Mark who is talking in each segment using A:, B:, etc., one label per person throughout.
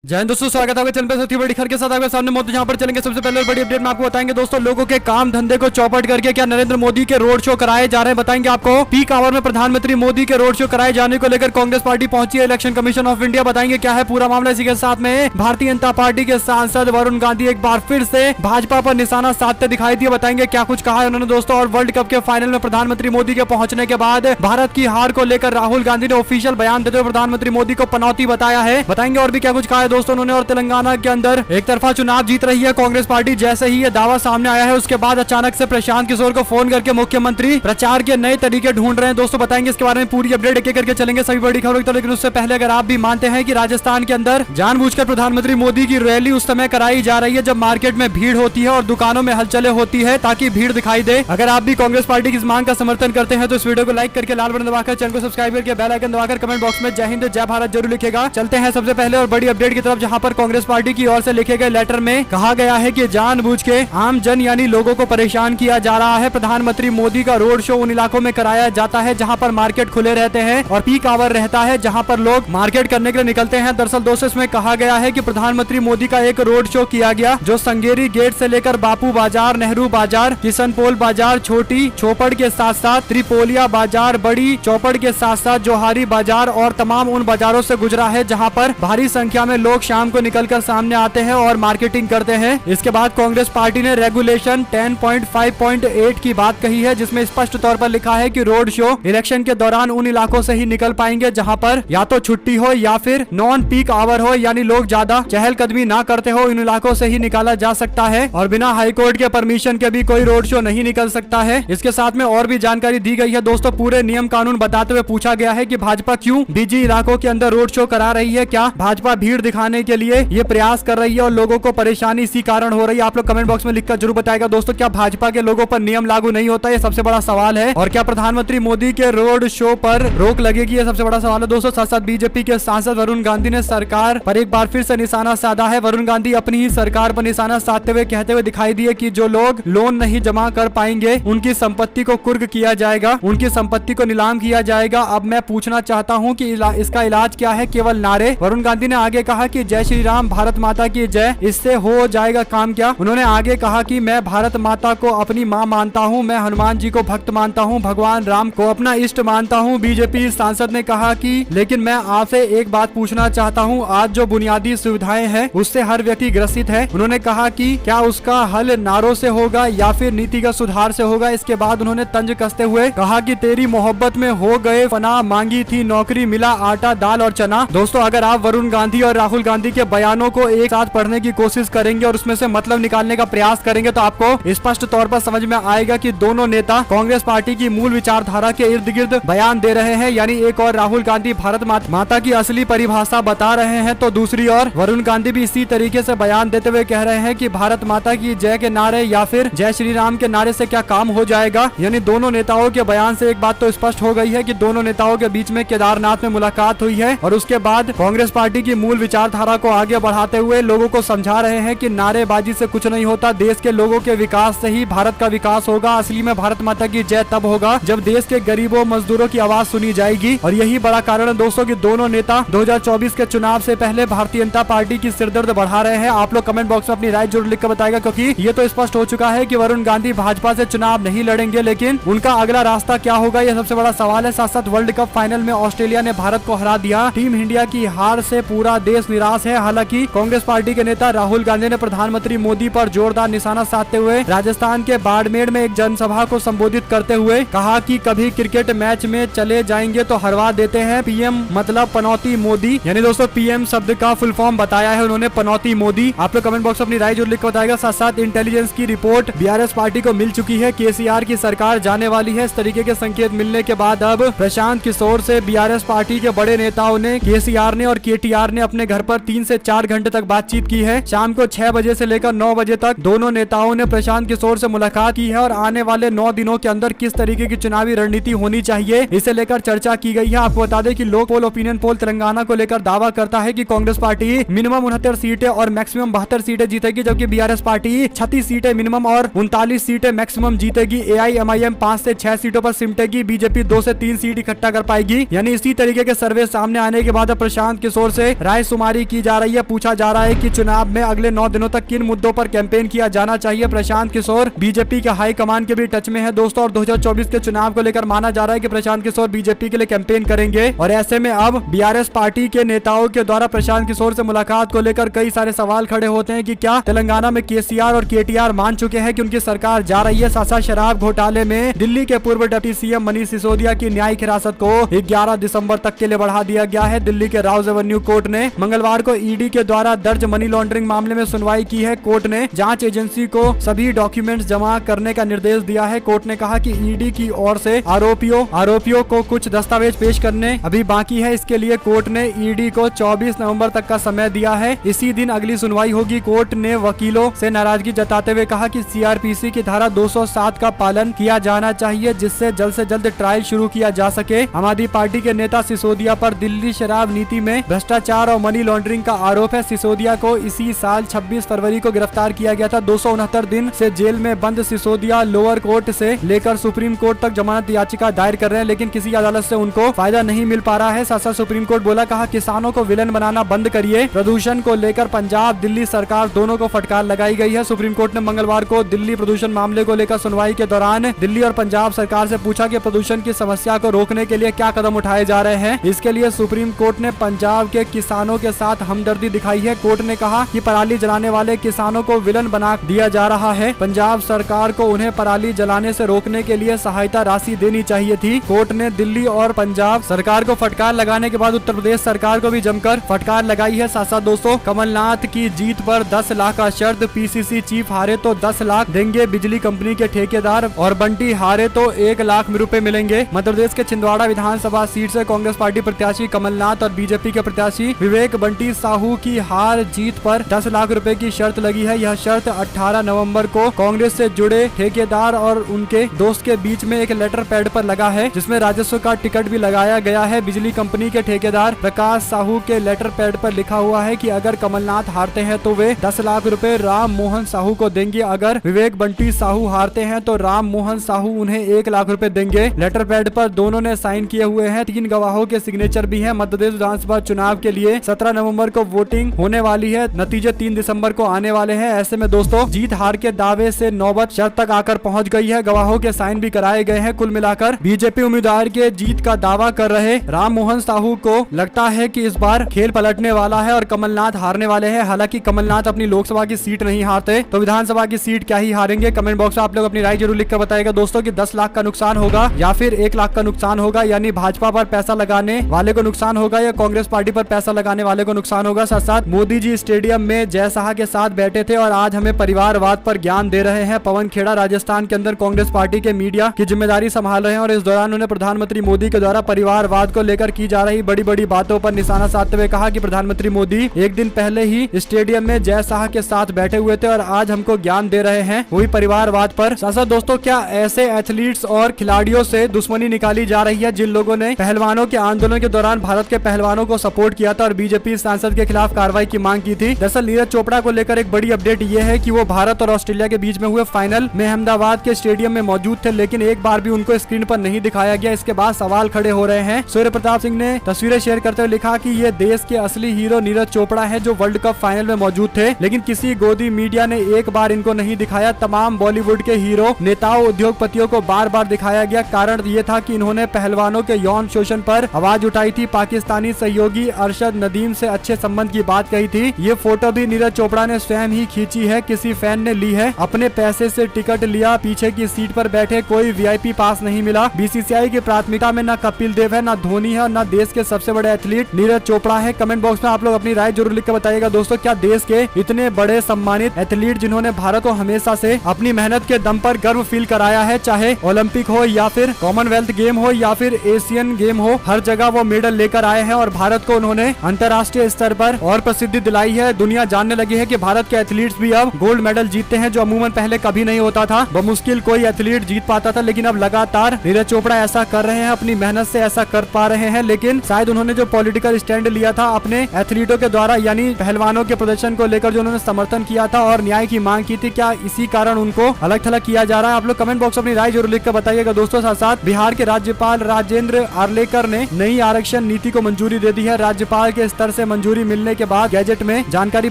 A: जय हिंद दोस्तों, स्वागत है आपके चैनल पे। सबसे बड़ी खबर के साथ आपके सामने मौजूद जहां पर चलेंगे। सबसे पहले बड़ी अपडेट में आपको बताएंगे दोस्तों, लोगों के काम धंधे को चौपट करके क्या नरेंद्र मोदी के रोड शो कराए जा रहे हैं, बताएंगे आपको। पीक आवर में प्रधानमंत्री मोदी के रोड शो कराए जाने को लेकर कांग्रेस पार्टी पहुंची है इलेक्शन कमीशन ऑफ इंडिया, बताएंगे क्या है पूरा मामला। इसी के साथ में भारतीय जनता पार्टी के सांसद वरुण गांधी एक बार फिर से भाजपा पर निशाना साधते दिखाई दिए, बताएंगे क्या कुछ कहा है उन्होंने दोस्तों। और वर्ल्ड कप के फाइनल में प्रधानमंत्री मोदी के पहुंचने के बाद भारत की हार को लेकर राहुल गांधी ने ऑफिशियल बयान देते हुए प्रधानमंत्री मोदी को पनौती बताया है, बताएंगे और भी क्या कुछ कहा है दोस्तों उन्होंने। और तेलंगाना के अंदर एक तरफा चुनाव जीत रही है कांग्रेस पार्टी। जैसे ही ये दावा सामने आया है उसके बाद अचानक से प्रशांत किशोर को फोन करके मुख्यमंत्री प्रचार के नए तरीके ढूंढ रहे हैं दोस्तों, बताएंगे इसके बारे में पूरी अपडेट एक एक करके चलेंगे सभी बड़ी खबरों तो। लेकिन उससे पहले अगर आप भी मानते हैं कि राजस्थान के अंदर जानबूझकर प्रधानमंत्री मोदी की रैली उस समय कराई जा रही है जब मार्केट में भीड़ होती है और दुकानों में हलचले होती है ताकि भीड़ दिखाई दे, अगर आप भी कांग्रेस पार्टी की इस मांग का समर्थन करते हैं तो इस वीडियो को लाइक करके लाल बटन दबाकर चैनल को सब्सक्राइब करके बेल आइकन दबाकर कमेंट बॉक्स में जय हिंद जय भारत जरूर लिखेगा। चलते हैं सबसे पहले और बड़ी अपडेट की तरफ, जहां पर कांग्रेस पार्टी की ओर से लिखे गए लेटर में कहा गया है कि जानबूझ के आम जन यानी लोगों को परेशान किया जा रहा है। प्रधानमंत्री मोदी का रोड शो उन इलाकों में कराया जाता है जहां पर मार्केट खुले रहते हैं और पीक आवर रहता है जहां पर लोग मार्केट करने के लिए निकलते हैं। दरअसल दोस्तों इसमें कहा गया है कि प्रधानमंत्री मोदी का एक रोड शो किया गया जो संगेरी गेट से लेकर बापू बाजार, नेहरू बाजार, किशनपोल बाजार, छोटी चौपड़ के साथ साथ त्रिपोलिया बाजार, बड़ी चौपड़ के साथ साथ जोहारी बाजार और तमाम उन बाजारों से गुजरा है जहां पर भारी संख्या में लोग शाम को निकलकर सामने आते हैं और मार्केटिंग करते हैं। इसके बाद कांग्रेस पार्टी ने रेगुलेशन 10.5.8 की बात कही है जिसमें स्पष्ट तौर पर लिखा है कि रोड शो इलेक्शन के दौरान उन इलाकों से ही निकल पाएंगे जहां पर या तो छुट्टी हो या फिर नॉन पीक आवर हो, यानी लोग ज्यादा चहलकदमी ना करते हो, इन इलाकों से ही निकाला जा सकता है और बिना हाईकोर्ट के परमिशन के भी कोई रोड शो नहीं निकल सकता है। इसके साथ में और भी जानकारी दी गई है दोस्तों, पूरे नियम कानून बताते हुए पूछा गया है कि भाजपा क्यों बिजी इलाकों के अंदर रोड शो करा रही है, क्या भाजपा भीड़ दिखाने के लिए ये प्रयास कर रही है और लोगों को परेशानी इसी कारण हो रही है। आप लोग कमेंट बॉक्स में लिखकर जरूर बताएगा दोस्तों, क्या भाजपा के लोगों पर नियम लागू नहीं होता, ये सबसे बड़ा सवाल है। और क्या प्रधानमंत्री मोदी के रोड शो पर रोक लगेगी, ये सबसे बड़ा सवाल है दोस्तों। साथ साथ बीजेपी के सांसद वरुण गांधी ने सरकार पर एक बार फिर से निशाना साधा है। वरुण गांधी अपनी ही सरकार पर निशाना साधते हुए कहते हुए दिखाई दिए कि जो लोग लोन नहीं जमा कर पाएंगे उनकी संपत्ति को कुर्क किया जाएगा, उनकी संपत्ति को नीलाम किया जाएगा। अब मैं पूछना चाहता हूं कि इसका इलाज क्या है, केवल नारे। वरुण गांधी ने आगे कहा कि जय श्री राम, भारत माता की जय, इससे हो जाएगा काम क्या। उन्होंने आगे कहा कि मैं भारत माता को अपनी मां मानता हूं, मैं हनुमान जी को भक्त मानता हूं, भगवान राम को अपना इष्ट मानता हूं। बीजेपी सांसद ने कहा कि लेकिन मैं आपसे एक बात पूछना चाहता हूं, आज जो बुनियादी सुविधाएं हैं उससे हर व्यक्ति ग्रसित है। उन्होंने कहा कि क्या उसका हल नारों से होगा या फिर नीतिगत सुधार से होगा। इसके बाद उन्होंने तंज कसते हुए कहा कि तेरी मोहब्बत में हो गए फना, मांगी थी नौकरी मिला आटा दाल और चना। दोस्तों अगर आप वरुण गांधी और राहुल गांधी के बयानों को एक साथ पढ़ने की कोशिश करेंगे और उसमें से मतलब निकालने का प्रयास करेंगे तो आपको स्पष्ट तौर पर समझ में आएगा कि दोनों नेता कांग्रेस पार्टी की मूल विचारधारा के इर्द गिर्द बयान दे रहे हैं। यानी एक और राहुल गांधी भारत माता की असली परिभाषा बता रहे हैं तो दूसरी ओर वरुण गांधी भी इसी तरीके से बयान देते हुए कह रहे हैं कि भारत माता की जय के नारे या फिर जय श्री राम के नारे से क्या काम हो जाएगा। यानी दोनों नेताओं के बयान से एक बात तो स्पष्ट हो गई है कि दोनों नेताओं के बीच में केदारनाथ में मुलाकात हुई है और उसके बाद कांग्रेस पार्टी की मूल विचारधारा को आगे बढ़ाते हुए लोगों को समझा रहे हैं कि नारेबाजी से कुछ नहीं होता, देश के लोगों के विकास से ही भारत का विकास होगा। असली में भारत माता की जय तब होगा जब देश के गरीबों मजदूरों की आवाज सुनी जाएगी। और यही बड़ा कारण है दोस्तों कि दोनों नेता 2024 के चुनाव से पहले भारतीय जनता पार्टी की सिरदर्द बढ़ा रहे हैं। आप लोग कमेंट बॉक्स में अपनी राय जरूर लिखकर बताएगा, क्योंकि ये तो स्पष्ट हो चुका है कि वरुण गांधी भाजपा से चुनाव नहीं लड़ेंगे, लेकिन उनका अगला रास्ता क्या होगा ये सबसे बड़ा सवाल है। साथ साथ वर्ल्ड कप फाइनल में ऑस्ट्रेलिया ने भारत को हरा दिया। टीम इंडिया की हार से पूरा देश निराश है। हालांकि कांग्रेस पार्टी के नेता राहुल गांधी ने प्रधानमंत्री मोदी पर जोरदार निशाना साधते हुए राजस्थान के बाड़मेर में एक जनसभा को संबोधित करते हुए कहा कि कभी क्रिकेट मैच में चले जाएंगे तो हरवा देते हैं, पीएम मतलब पनौती मोदी। यानी दोस्तों पीएम शब्द का फुल फॉर्म बताया है उन्होंने, पनौती मोदी। आप लोग कमेंट बॉक्स में अपनी राय जरूर लिख बताएगा। साथ साथ इंटेलिजेंस की रिपोर्ट बीआरएस पार्टी को मिल चुकी है, केसीआर की सरकार जाने वाली है। इस तरीके के संकेत मिलने के बाद अब प्रशांत किशोर से बीआरएस पार्टी के बड़े नेताओं ने, केसीआर ने और केटीआर ने अपने घर पर 3 से 4 घंटे तक बातचीत की है। शाम को 6 बजे से लेकर 9 बजे तक दोनों नेताओं ने प्रशांत किशोर से मुलाकात की है और आने वाले 9 दिनों के अंदर किस तरीके की चुनावी रणनीति होनी चाहिए इसे लेकर चर्चा की गई है। आपको बता दें कि लोक पोल ओपिनियन पोल तेलंगाना को लेकर दावा करता है कि कांग्रेस पार्टी मिनिमम 69 सीटें और मैक्सिमम 72 सीटें जीतेगी, जबकि बीआरएस पार्टी 36 सीटें मिनिमम और 39 सीटें मैक्सिमम जीतेगी। एआईएमआईएम 5 से 6 सीटों पर सिमटेगी, बीजेपी 2 से 3 सीट इकट्ठा कर पाएगी। यानी इसी तरीके के सर्वे सामने आने के बाद प्रशांत किशोर से राय मछलीमारी की जा रही है। पूछा जा रहा है कि चुनाव में अगले 9 दिनों तक किन मुद्दों पर कैंपेन किया जाना चाहिए। प्रशांत किशोर बीजेपी के हाई कमान के भी टच में है दोस्तों, और 2024 के चुनाव को लेकर माना जा रहा है कि प्रशांत किशोर बीजेपी के लिए कैंपेन करेंगे। और ऐसे में अब बीआरएस पार्टी के नेताओं के द्वारा प्रशांत किशोर से मुलाकात को लेकर कई सारे सवाल खड़े होते हैं कि क्या तेलंगाना में केसीआर और केटीआर मान चुके हैं कि उनकी सरकार जा रही है। सासा शराब घोटाले में दिल्ली के पूर्व डिप्टी सीएम मनीष सिसोदिया की न्यायिक हिरासत को 11 दिसंबर तक के लिए बढ़ा दिया गया है। दिल्ली के राउज एवेन्यू कोर्ट ने मंगलवार को ईडी के द्वारा दर्ज मनी लॉन्ड्रिंग मामले में सुनवाई की है। कोर्ट ने जांच एजेंसी को सभी डॉक्यूमेंट्स जमा करने का निर्देश दिया है। कोर्ट ने कहा कि ईडी की ओर से आरोपियों को कुछ दस्तावेज पेश करने अभी बाकी है। इसके लिए कोर्ट ने ईडी को 24 नवंबर तक का समय दिया है। इसी दिन अगली सुनवाई होगी। कोर्ट ने वकीलों से नाराजगी जताते हुए कहा कि सीआरपीसी की धारा 207 का पालन किया जाना चाहिए, जिससे जल्द से जल्द ट्रायल शुरू किया जा सके। आम आदमी पार्टी के नेता सिसोदिया पर दिल्ली शराब नीति में भ्रष्टाचार और मनी लॉन्ड्रिंग का आरोप है। सिसोदिया को इसी साल 26 फरवरी को गिरफ्तार किया गया था। 269 दिन से जेल में बंद सिसोदिया लोअर कोर्ट से लेकर सुप्रीम कोर्ट तक जमानत याचिका दायर कर रहे हैं, लेकिन किसी अदालत से उनको फायदा नहीं मिल पा रहा है। साथ सुप्रीम कोर्ट बोला, कहा किसानों को विलेन बनाना बंद करिए। प्रदूषण को लेकर पंजाब दिल्ली सरकार दोनों को फटकार लगाई गई है। सुप्रीम कोर्ट ने मंगलवार को दिल्ली प्रदूषण मामले को लेकर सुनवाई के दौरान दिल्ली और पंजाब सरकार से पूछा कि प्रदूषण की समस्या को रोकने के लिए क्या कदम उठाए जा रहे हैं। इसके लिए सुप्रीम कोर्ट ने पंजाब के किसानों के साथ हमदर्दी दिखाई है। कोर्ट ने कहा कि पराली जलाने वाले किसानों को विलन बना दिया जा रहा है। पंजाब सरकार को उन्हें पराली जलाने से रोकने के लिए सहायता राशि देनी चाहिए थी। कोर्ट ने दिल्ली और पंजाब सरकार को फटकार लगाने के बाद उत्तर प्रदेश सरकार को भी जमकर फटकार लगाई है। साथ दोस्तों, कमलनाथ की जीत पर 10 लाख का शर्त। पीसीसी चीफ हारे तो 10 लाख देंगे बिजली कंपनी के ठेकेदार, और बंटी हारे तो 1 लाख रुपए मिलेंगे। मध्य प्रदेश के छिंदवाड़ा विधानसभा सीट से कांग्रेस पार्टी प्रत्याशी कमलनाथ और बीजेपी के प्रत्याशी विवेक बंटी साहू की हार जीत पर 10 लाख रुपए की शर्त लगी है। यह शर्त 18 नवंबर को कांग्रेस से जुड़े ठेकेदार और उनके दोस्त के बीच में एक लेटर पैड पर लगा है, जिसमें राजस्व का टिकट भी लगाया गया है। बिजली कंपनी के ठेकेदार प्रकाश साहू के लेटर पैड पर लिखा हुआ है कि अगर कमलनाथ हारते हैं तो वे 10 लाख रुपए राम मोहन साहू को देंगे। अगर विवेक बंटी साहू हारते हैं तो राम मोहन साहू उन्हें 1 लाख रुपए देंगे। लेटर पैड पर दोनों ने साइन किए हुए हैं। 3 गवाहों के सिग्नेचर भी हैं। मध्य प्रदेश विधानसभा चुनाव के लिए 17 नवंबर को वोटिंग होने वाली है। नतीजे 3 दिसंबर को आने वाले हैं। ऐसे में दोस्तों, जीत हार के दावे से नौबत शर्त तक आकर पहुंच गई है। गवाहों के साइन भी कराए गए हैं। कुल मिलाकर बीजेपी उम्मीदवार के जीत का दावा कर रहे राम मोहन साहू को लगता है कि इस बार खेल पलटने वाला है और कमलनाथ हारने वाले हैं। हालांकि कमलनाथ अपनी लोकसभा की सीट नहीं हारते तो विधानसभा की सीट क्या ही हारेंगे। कमेंट बॉक्स में आप लोग अपनी राय जरूर लिखकर बताइएगा दोस्तों कि 10 लाख का नुकसान होगा या फिर 1 लाख का नुकसान होगा, यानी भाजपा पर पैसा लगाने वाले को नुकसान होगा या कांग्रेस पार्टी पर पैसा लगाने वाले को नुकसान होगा। साथ साथ मोदी जी स्टेडियम में जय शाह के साथ बैठे थे और आज हमें परिवारवाद पर ज्ञान दे रहे हैं। पवन खेड़ा राजस्थान के अंदर कांग्रेस पार्टी के मीडिया की जिम्मेदारी संभाल रहे हैं और इस दौरान उन्होंने प्रधानमंत्री मोदी के द्वारा परिवारवाद को लेकर की जा रही बड़ी बड़ी बातों पर निशाना साधते हुए कहा कि प्रधानमंत्री मोदी एक दिन पहले ही स्टेडियम में जय शाह के साथ बैठे हुए थे और आज हमको ज्ञान दे रहे हैं वही परिवारवाद पर। साथ दोस्तों, क्या ऐसे एथलीट्स और खिलाड़ियों से दुश्मनी निकाली जा रही है जिन लोगों ने पहलवानों के आंदोलन के दौरान भारत के पहलवानों को सपोर्ट किया था और बीजेपी सांसद के खिलाफ कार्रवाई की मांग की थी। दरअसल नीरज चोपड़ा को लेकर एक बड़ी अपडेट ये है कि वो भारत और ऑस्ट्रेलिया के बीच में हुए फाइनल में अहमदाबाद के स्टेडियम में मौजूद थे, लेकिन एक बार भी उनको स्क्रीन पर नहीं दिखाया गया। इसके बाद सवाल खड़े हो रहे हैं। सूर्य प्रताप सिंह ने तस्वीरें शेयर करते हुए लिखा कि ये देश के असली हीरो नीरज चोपड़ा है जो वर्ल्ड कप फाइनल में मौजूद थे, लेकिन किसी गोदी मीडिया ने एक बार इनको नहीं दिखाया। तमाम बॉलीवुड के हीरो, नेताओं, उद्योगपतियों को बार बार दिखाया गया। कारण ये था कि इन्होंने पहलवानों के यौन शोषण पर आवाज उठाई थी। पाकिस्तानी सहयोगी अरशद नदीम से अच्छे संबंध की बात कही थी। ये फोटो भी नीरज चोपड़ा ने स्वयं ही खींची है, किसी फैन ने ली है। अपने पैसे से टिकट लिया, पीछे की सीट पर बैठे, कोई वीआईपी पास नहीं मिला। बीसीसीआई की प्राथमिकता में न कपिल देव है, न धोनी है और न देश के सबसे बड़े एथलीट नीरज चोपड़ा है। कमेंट बॉक्स में आप लोग अपनी राय जरूर लिख कर बताइएगा दोस्तों, क्या देश के इतने बड़े सम्मानित एथलीट जिन्होंने भारत को हमेशा से अपनी मेहनत के दम पर गर्व फील कराया है, चाहे ओलंपिक हो या फिर कॉमनवेल्थ गेम हो या फिर एशियन गेम हो, हर जगह वो मेडल लेकर आए हैं और भारत को उन्होंने अंतर्राष्ट्रीय स्तर पर और प्रसिद्धि दिलाई है। दुनिया जानने लगी है कि भारत के एथलीट्स भी अब गोल्ड मेडल जीतते हैं, जो अमूमन पहले कभी नहीं होता था। बमुश्किल कोई एथलीट जीत पाता था, लेकिन अब लगातार नीरज चोपड़ा ऐसा कर रहे हैं, अपनी मेहनत से ऐसा कर पा रहे हैं। लेकिन शायद उन्होंने जो पॉलिटिकल स्टैंड लिया था अपने एथलीटों के द्वारा, यानी पहलवानों के प्रदर्शन को लेकर जो उन्होंने समर्थन किया था और न्याय की मांग की थी, क्या इसी कारण उनको अलग थलग किया जा रहा है? आप लोग कमेंट बॉक्स में अपनी राय जरूर लिखकर बताइएगा दोस्तों। साथ साथ बिहार के राज्यपाल राजेंद्र आर्लेकर ने नई आरक्षण नीति को मंजूरी दे दी है। राज्यपाल के स्तर से मंजूरी मिलने के बाद गैजेट में जानकारी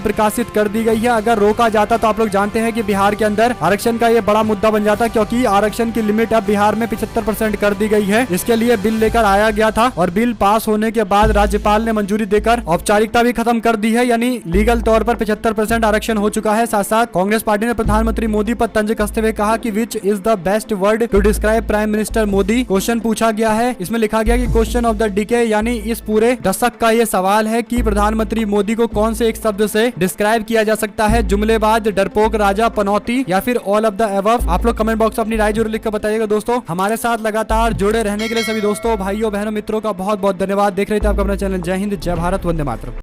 A: प्रकाशित कर दी गई है। अगर रोका जाता तो आप लोग जानते हैं कि बिहार के अंदर आरक्षण का ये बड़ा मुद्दा बन जाता, क्योंकि आरक्षण की लिमिट अब बिहार में 75% कर दी गई है। इसके लिए बिल लेकर आया गया था और बिल पास होने के बाद राज्यपाल ने मंजूरी देकर औपचारिकता भी खत्म कर दी है, यानी लीगल तौर पर 75% आरक्षण हो चुका है। साथ साथ कांग्रेस पार्टी ने प्रधानमंत्री मोदी पर तंज कसते हुए कहा कि which is the best word to describe prime minister Modi. Question पूछा गया है, इसमें लिखा गया कि क्वेश्चन ऑफ द डिके, यानी इस पूरे दशक का ये सवाल है कि प्रधानमंत्री मोदी को कौन से एक शब्द से डिस्क्राइब किया जा सकता है, जुमलेबाज, डरपोक, राजा, पनौती या फिर ऑल ऑफ द अबव। आप लोग कमेंट बॉक्स में अपनी राय जरूर लिखकर बताइएगा। दोस्तों हमारे साथ लगातार जुड़े रहने के लिए सभी दोस्तों, भाइयों, बहनों, मित्रों का बहुत बहुत धन्यवाद। देख रहे थे आपका अपना चैनल जय हिंद, जय भारत, वंदे मातरम।